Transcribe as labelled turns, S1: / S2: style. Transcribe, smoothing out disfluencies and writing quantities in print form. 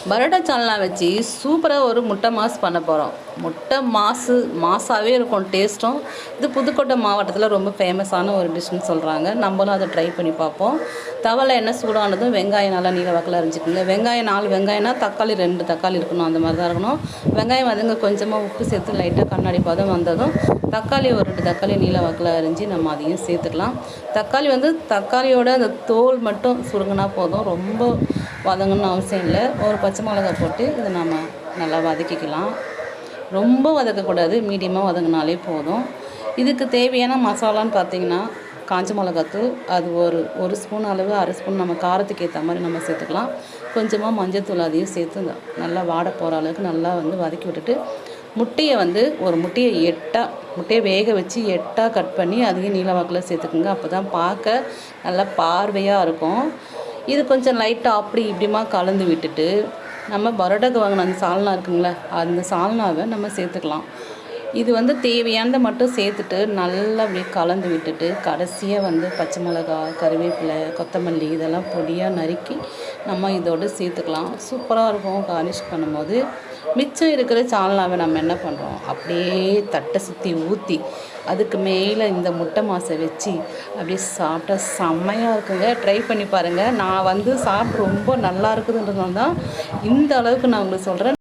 S1: பரோட்டா சால்னா வச்சு சூப்பராக ஒரு முட்டை மாஸ் பண்ண போகிறோம். முட்டை மாஸாகவே இருக்கும் டேஸ்ட்டும். இது புதுக்கோட்டை மாவட்டத்தில் ரொம்ப ஃபேமஸான ஒரு டிஷ்ஷுன்னு சொல்கிறாங்க. நம்மளும் அதை ட்ரை பண்ணி பார்ப்போம். தவலை எண்ணெய் சூடானதும் வெங்காயம் நல்லா நீல வாக்கில் அரிஞ்சிக்கோங்க. வெங்காயம் 4 வெங்காயம்னா தக்காளி 2 தக்காளி இருக்கணும், அந்த மாதிரி தான் இருக்கணும். வெங்காயம் வந்துங்க கொஞ்சமாக உப்பு சேர்த்து லைட்டாக கண்ணாடி பதம் வந்ததும் தக்காளி ஒரு 2 தக்காளி நீல வாக்கில் அரிஞ்சு நம்ம அதையும் சேர்த்துக்கலாம். தக்காளி தக்காளியோட அந்த தோல் மட்டும் சுருங்கினா போதும், ரொம்ப வதங்கணும்னு அவசியம் இல்லை. ஒரு பச்சை மிளகாய் போட்டு இதை நம்ம நல்லா வதக்கிக்கலாம். ரொம்ப வதக்கக்கூடாது, மீடியமாக வதங்கினாலே போதும். இதுக்கு தேவையான மசாலான்னு பார்த்திங்கன்னா காஞ்ச மிளகாத்தூள், அது ஒரு ஸ்பூன் அளவு, 1/2 ஸ்பூன் நம்ம காரத்துக்கு ஏற்ற மாதிரி நம்ம சேர்த்துக்கலாம். கொஞ்சமாக மஞ்சள்தூள் அதையும் சேர்த்து நல்லா வாட போகிற அளவுக்கு நல்லா வதக்கி விட்டுட்டு முட்டையை ஒரு முட்டையை வேக வச்சு 8 கட் பண்ணி அதையும் நீல வாக்கில் சேர்த்துக்குங்க. அப்போ தான் பார்க்க நல்லா பார்வையாக இருக்கும். இது கொஞ்சம் லைட்டாக அப்படி இப்படிமா கலந்து விட்டுட்டு நம்ம பரோட்டாக்கு வாங்கின அந்த சால்னா இருக்குங்களே, அந்த சால்னாவை நம்ம சேர்த்துக்கலாம். இது தேவையானதை மட்டும் சேர்த்துட்டு நல்லா அப்படியே கலந்து விட்டுட்டு கடைசியாக பச்சை மிளகாய், கருவேப்பிலை, கொத்தமல்லி இதெல்லாம் பொடியாக நறுக்கி நம்ம இதோடு சேர்த்துக்கலாம். சூப்பராக இருக்கும். கார்னிஷ் பண்ணும்போது மிச்சம் இருக்கிற சால்னாவை நம்ம என்ன பண்ணுறோம், அப்படியே தட்டை சுற்றி ஊற்றி அதுக்கு மேலே இந்த முட்டை மாசை வச்சு அப்படியே சாப்பிட்டா செம்மையாக இருக்குங்க. ட்ரை பண்ணி பாருங்கள். நான் சாப்பிட்டு ரொம்ப நல்லா இருக்குதுன்றதுனால தான் இந்த அளவுக்கு நான் உங்களுக்கு சொல்கிறேன்.